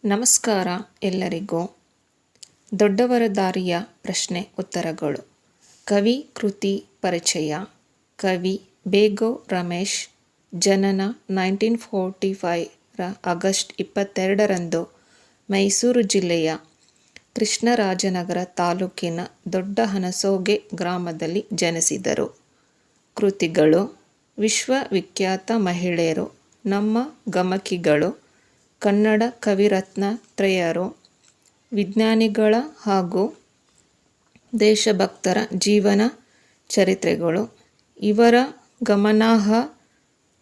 ನಮಸ್ಕಾರ ಎಲ್ಲರಿಗೂ. ದೊಡ್ಡವರ ದಾರಿಯ ಪ್ರಶ್ನೆ ಉತ್ತರಗಳು. ಕವಿ ಕೃತಿ ಪರಿಚಯ. ಕವಿ ಬೇಗೋ ರಮೇಶ್. ಜನನ 1945 ಆಗಸ್ಟ್ 22ರಂದು ಮೈಸೂರು ಜಿಲ್ಲೆಯ ಕೃಷ್ಣರಾಜನಗರ ತಾಲೂಕಿನ ದೊಡ್ಡಹನಸೋಗೆ ಗ್ರಾಮದಲ್ಲಿ ಜನಿಸಿದರು. ಕೃತಿಗಳು: ವಿಶ್ವವಿಖ್ಯಾತ ಮಹಿಳೆಯರು, ನಮ್ಮ ಗಮಕಿಗಳು, ಕನ್ನಡ ಕವಿರತ್ನ ತ್ರಯರು, ವಿಜ್ಞಾನಿಗಳ ಹಾಗೂ ದೇಶಭಕ್ತರ ಜೀವನ ಚರಿತ್ರೆಗಳು. ಇವರ ಗಮನಾರ್ಹ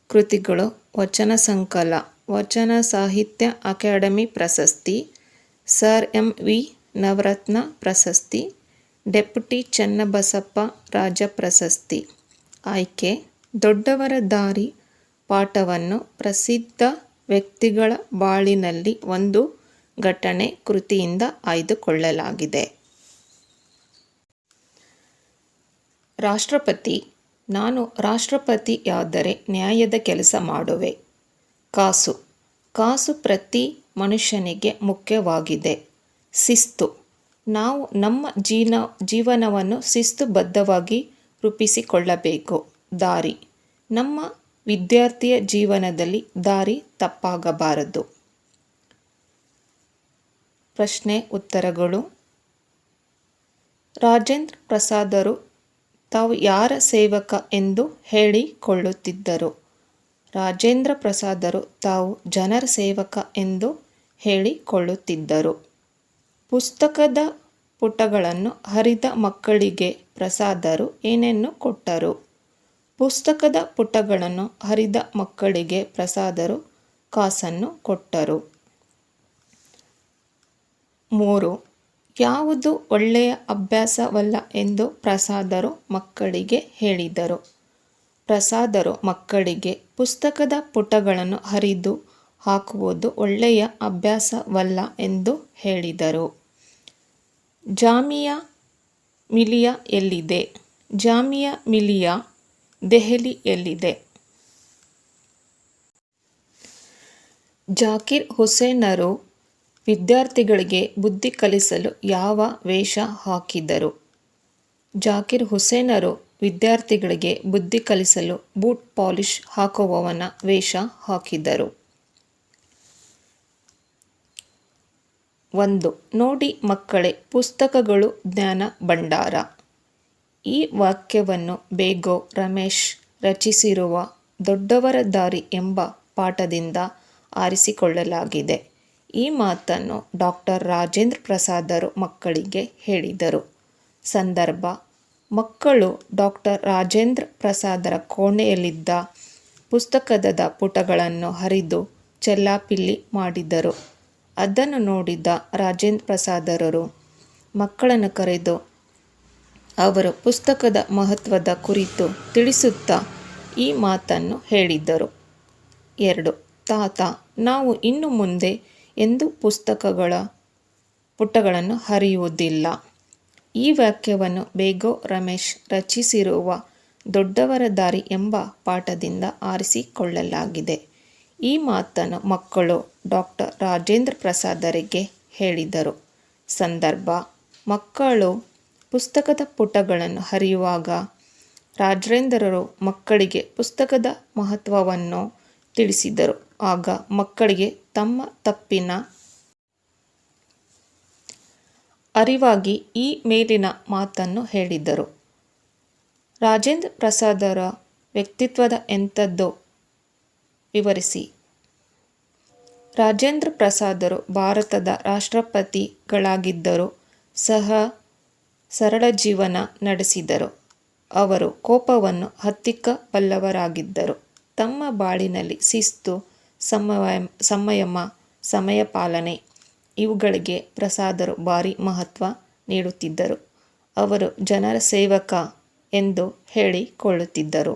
ಕೃತಿಗಳು: ವಚನ ಸಂಕಲ, ವಚನ ಸಾಹಿತ್ಯ ಅಕಾಡೆಮಿ ಪ್ರಶಸ್ತಿ, ಸರ್ ಎಂ ವಿ ನವರತ್ನ ಪ್ರಶಸ್ತಿ, ಡೆಪ್ಯೂಟಿ ಚನ್ನಬಸಪ್ಪ ರಾಜ ಪ್ರಶಸ್ತಿ. ಆಯ್ಕೆ: ದೊಡ್ಡವರ ದಾರಿ ಪಾಠವನ್ನು ಪ್ರಸಿದ್ಧ ವ್ಯಕ್ತಿಗಳ ಬಾಳಿನಲ್ಲಿ ಒಂದು ಘಟನೆ ಕೃತಿಯಿಂದ ಆಯ್ದುಕೊಳ್ಳಲಾಗಿದೆ. ರಾಷ್ಟ್ರಪತಿ. ನಾನು ರಾಷ್ಟ್ರಪತಿಯಾದರೆ ನ್ಯಾಯದ ಕೆಲಸ ಮಾಡುವೆ. ಕಾಸು. ಕಾಸು ಪ್ರತಿ ಮನುಷ್ಯನಿಗೆ ಮುಖ್ಯವಾಗಿದೆ. ಶಿಸ್ತು. ನಾವು ನಮ್ಮ ಜೀವನವನ್ನು ಶಿಸ್ತುಬದ್ಧವಾಗಿ ರೂಪಿಸಿಕೊಳ್ಳಬೇಕು. ದಾರಿ. ನಮ್ಮ ವಿದ್ಯಾರ್ಥಿಯ ಜೀವನದಲ್ಲಿ ದಾರಿ ತಪ್ಪಾಗಬಾರದು. ಪ್ರಶ್ನೆ ಉತ್ತರಗಳು. ರಾಜೇಂದ್ರ ಪ್ರಸಾದರು ತಾವು ಯಾರ ಸೇವಕ ಎಂದು ಹೇಳಿಕೊಳ್ಳುತ್ತಿದ್ದರು? ರಾಜೇಂದ್ರ ಪ್ರಸಾದರು ತಾವು ಜನರ ಸೇವಕ ಎಂದು ಹೇಳಿಕೊಳ್ಳುತ್ತಿದ್ದರು. ಪುಸ್ತಕದ ಪುಟಗಳನ್ನು ಹರಿದ ಮಕ್ಕಳಿಗೆ ಪ್ರಸಾದರು ಏನನ್ನು ಕೊಟ್ಟರು? ಪುಸ್ತಕದ ಪುಟಗಳನ್ನು ಹರಿದ ಮಕ್ಕಳಿಗೆ ಪ್ರಸಾದರು ಕಾಸನ್ನು ಕೊಟ್ಟರು. 3. ಯಾವುದು ಒಳ್ಳೆಯ ಅಭ್ಯಾಸವಲ್ಲ ಎಂದು ಪ್ರಸಾದರು ಮಕ್ಕಳಿಗೆ ಹೇಳಿದರು? ಪ್ರಸಾದರು ಮಕ್ಕಳಿಗೆ ಪುಸ್ತಕದ ಪುಟಗಳನ್ನು ಹರಿದು ಹಾಕುವುದು ಒಳ್ಳೆಯ ಅಭ್ಯಾಸವಲ್ಲ ಎಂದು ಹೇಳಿದರು. ಜಾಮಿಯಾ ಮಿಲಿಯಾ ಎಲ್ಲಿದೆ? ಜಾಮಿಯಾ ಮಿಲಿಯಾ ದೆಹಲಿಯಲ್ಲಿದೆ. ಜಾಕಿರ್ ಹುಸೇನರು ವಿದ್ಯಾರ್ಥಿಗಳಿಗೆ ಬುದ್ಧಿ ಕಲಿಸಲು ಯಾವ ವೇಷ ಹಾಕಿದರು? ಜಾಕಿರ್ ಹುಸೇನರು ವಿದ್ಯಾರ್ಥಿಗಳಿಗೆ ಬುದ್ಧಿ ಕಲಿಸಲು ಬೂಟ್ ಪಾಲಿಶ್ ಹಾಕುವವನ ವೇಷ ಹಾಕಿದರು. 1. ನೋಡಿ ಮಕ್ಕಳೇ, ಪುಸ್ತಕಗಳು ಜ್ಞಾನ ಭಂಡಾರ. ಈ ವಾಕ್ಯವನ್ನು ಬೇಗೋ ರಮೇಶ್ ರಚಿಸಿರುವ ದೊಡ್ಡವರ ದಾರಿ ಎಂಬ ಪಾಠದಿಂದ ಆರಿಸಿಕೊಳ್ಳಲಾಗಿದೆ. ಈ ಮಾತನ್ನು ಡಾಕ್ಟರ್ ರಾಜೇಂದ್ರ ಪ್ರಸಾದರು ಮಕ್ಕಳಿಗೆ ಹೇಳಿದರು. ಸಂದರ್ಭ: ಮಕ್ಕಳು ಡಾಕ್ಟರ್ ರಾಜೇಂದ್ರ ಪ್ರಸಾದರ ಕೋಣೆಯಲ್ಲಿದ್ದ ಪುಸ್ತಕದ ಪುಟಗಳನ್ನು ಹರಿದು ಚೆಲ್ಲಾಪಿಲ್ಲಿ ಮಾಡಿದರು. ಅದನ್ನು ನೋಡಿದ ರಾಜೇಂದ್ರ ಪ್ರಸಾದರು ಮಕ್ಕಳನ್ನು ಕರೆದು ಅವರು ಪುಸ್ತಕದ ಮಹತ್ವದ ಕುರಿತು ತಿಳಿಸುತ್ತಾ ಈ ಮಾತನ್ನು ಹೇಳಿದರು. 2. ತಾತ, ನಾವು ಇನ್ನು ಮುಂದೆ ಎಂದೂ ಪುಸ್ತಕಗಳ ಪುಟಗಳನ್ನು ಹರಿಯುವುದಿಲ್ಲ. ಈ ವಾಕ್ಯವನ್ನು ಬೇಗೋ ರಮೇಶ್ ರಚಿಸಿರುವ ದೊಡ್ಡವರ ದಾರಿ ಎಂಬ ಪಾಠದಿಂದ ಆರಿಸಿಕೊಳ್ಳಲಾಗಿದೆ. ಈ ಮಾತನ್ನು ಮಕ್ಕಳು ಡಾಕ್ಟರ್ ರಾಜೇಂದ್ರ ಪ್ರಸಾದರಿಗೆ ಹೇಳಿದರು. ಸಂದರ್ಭ: ಮಕ್ಕಳು ಪುಸ್ತಕದ ಪುಟಗಳನ್ನು ಹರಿಯುವಾಗ ರಾಜೇಂದ್ರರು ಮಕ್ಕಳಿಗೆ ಪುಸ್ತಕದ ಮಹತ್ವವನ್ನು ತಿಳಿಸಿದರು. ಆಗ ಮಕ್ಕಳಿಗೆ ತಮ್ಮ ತಪ್ಪಿನ ಅರಿವಾಗಿ ಈ ಮೇಲಿನ ಮಾತನ್ನು ಹೇಳಿದರು. ರಾಜೇಂದ್ರ ಪ್ರಸಾದರ ವ್ಯಕ್ತಿತ್ವದ ಎಂಥದ್ದು ವಿವರಿಸಿ. ರಾಜೇಂದ್ರ ಪ್ರಸಾದರು ಭಾರತದ ರಾಷ್ಟ್ರಪತಿಗಳಾಗಿದ್ದರೂ ಸಹ ಸರಳ ಜೀವನ ನಡೆಸಿದರು. ಅವರು ಕೋಪವನ್ನು ಹತ್ತಿಕ್ಕಬಲ್ಲವರಾಗಿದ್ದರು. ತಮ್ಮ ಬಾಳಿನಲ್ಲಿ ಶಿಸ್ತು, ಸಂಯಮ, ಸಮಯ ಪಾಲನೆ ಇವುಗಳಿಗೆ ಪ್ರಸಾದರು ಭಾರಿ ಮಹತ್ವ ನೀಡುತ್ತಿದ್ದರು. ಅವರು ಜನರ ಸೇವಕ ಎಂದು ಹೇಳಿಕೊಳ್ಳುತ್ತಿದ್ದರು.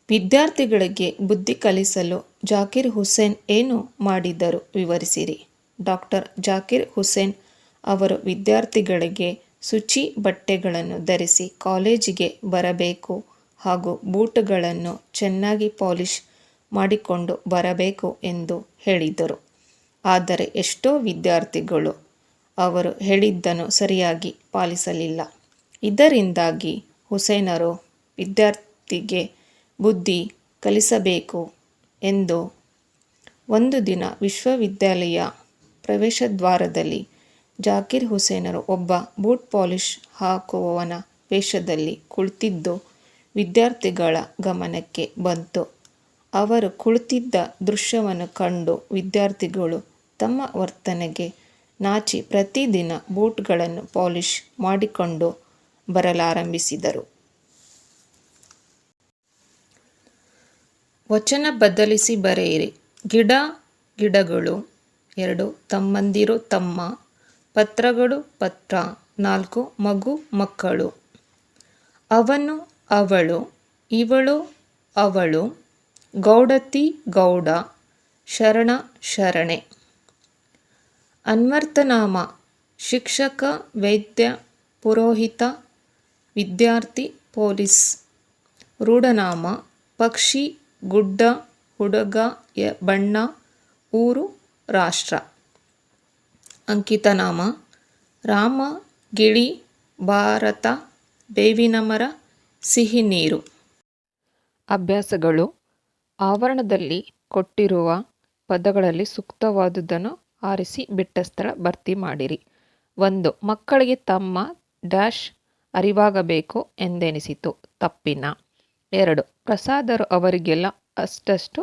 ವಿದ್ಯಾರ್ಥಿಗಳಿಗೆ ಬುದ್ಧಿ ಕಲಿಸಲು ಜಾಕಿರ್ ಹುಸೇನ್ ಏನು ಮಾಡಿದರು ವಿವರಿಸಿರಿ. ಡಾಕ್ಟರ್ ಜಾಕಿರ್ ಹುಸೇನ್ ಅವರು ವಿದ್ಯಾರ್ಥಿಗಳಿಗೆ ಶುಚಿ ಬಟ್ಟೆಗಳನ್ನು ಧರಿಸಿ ಕಾಲೇಜಿಗೆ ಬರಬೇಕು ಹಾಗೂ ಬೂಟುಗಳನ್ನು ಚೆನ್ನಾಗಿ ಪಾಲಿಶ್ ಮಾಡಿಕೊಂಡು ಬರಬೇಕು ಎಂದು ಹೇಳಿದರು. ಆದರೆ ಎಷ್ಟೋ ವಿದ್ಯಾರ್ಥಿಗಳು ಅವರು ಹೇಳಿದ್ದನ್ನು ಸರಿಯಾಗಿ ಪಾಲಿಸಲಿಲ್ಲ. ಇದರಿಂದಾಗಿ ಹುಸೇನರು ವಿದ್ಯಾರ್ಥಿಗೆ ಬುದ್ಧಿ ಕಲಿಸಬೇಕು ಎಂದು ಒಂದು ದಿನ ವಿಶ್ವವಿದ್ಯಾಲಯ ಪ್ರವೇಶದ್ವಾರದಲ್ಲಿ ಜಾಕಿರ್ ಹುಸೇನರು ಒಬ್ಬ ಬೂಟ್ ಪಾಲಿಷ್ ಹಾಕುವವನ ವೇಷದಲ್ಲಿ ಕುಳಿತಿದ್ದು ವಿದ್ಯಾರ್ಥಿಗಳ ಗಮನಕ್ಕೆ ಬಂತು. ಅವರು ಕುಳಿತಿದ್ದ ದೃಶ್ಯವನ್ನು ಕಂಡು ವಿದ್ಯಾರ್ಥಿಗಳು ತಮ್ಮ ವರ್ತನೆಗೆ ನಾಚಿ ಪ್ರತಿದಿನ ಬೂಟ್ಗಳನ್ನು ಪಾಲಿಷ್ ಮಾಡಿಕೊಂಡು ಬರಲಾರಂಭಿಸಿದರು. ವಚನ ಬದಲಿಸಿ ಬರೆಯಿರಿ. ಗಿಡಗಳು 2, ತಮ್ಮಂದಿರು ತಮ್ಮ, ಪತ್ರಗಳು ಪತ್ರ 4, ಮಗು ಮಕ್ಕಳು, ಅವನು ಅವಳು, ಇವಳು ಅವಳು, ಗೌಡತಿ ಗೌಡ, ಶರಣ ಶರಣೆ. ಅನ್ವರ್ಥನಾಮ ಶಿಕ್ಷಕ, ವೈದ್ಯ, ಪುರೋಹಿತ, ವಿದ್ಯಾರ್ಥಿ, ಪೊಲೀಸ್. ರೂಢನಾಮ ಪಕ್ಷಿ, ಗುಡ್ಡ, ಹುಡುಗ, ಬಣ್ಣ, ಊರು, ರಾಷ್ಟ್ರ. ಅಂಕಿತನಾಮ ರಾಮ, ಗಿಳಿ, ಭಾರತ, ಬೇವಿನ ಮರ, ಸಿಹಿ ನೀರು. ಅಭ್ಯಾಸಗಳು: ಆವರಣದಲ್ಲಿ ಕೊಟ್ಟಿರುವ ಪದಗಳಲ್ಲಿ ಸೂಕ್ತವಾದುದನ್ನು ಆರಿಸಿ ಬಿಟ್ಟ ಸ್ಥಳ ಭರ್ತಿ ಮಾಡಿರಿ. 1. ಮಕ್ಕಳಿಗೆ ತಮ್ಮ ಡ್ಯಾಶ್ ಅರಿವಾಗಬೇಕು ಎಂದೆನಿಸಿತು. ತಪ್ಪಿನ. 2. ಪ್ರಸಾದರು ಅವರಿಗೆಲ್ಲ ಅಷ್ಟಷ್ಟು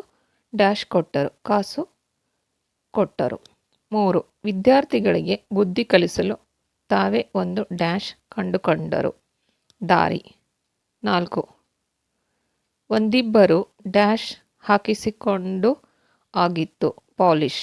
ಡ್ಯಾಶ್ ಕೊಟ್ಟರು, ಕಾಸು ಕೊಟ್ಟರು. 3. ವಿದ್ಯಾರ್ಥಿಗಳಿಗೆ ಬುದ್ಧಿ ಕಲಿಸಲು ತಾವೇ ಒಂದು ಡ್ಯಾಶ್ ಕಂಡುಕೊಂಡರು, ದಾರಿ. 4. ಒಂದಿಬ್ಬರು ಡ್ಯಾಶ್ ಹಾಕಿಸಿಕೊಂಡು ಆಗಿತ್ತು, ಪಾಲಿಷ್.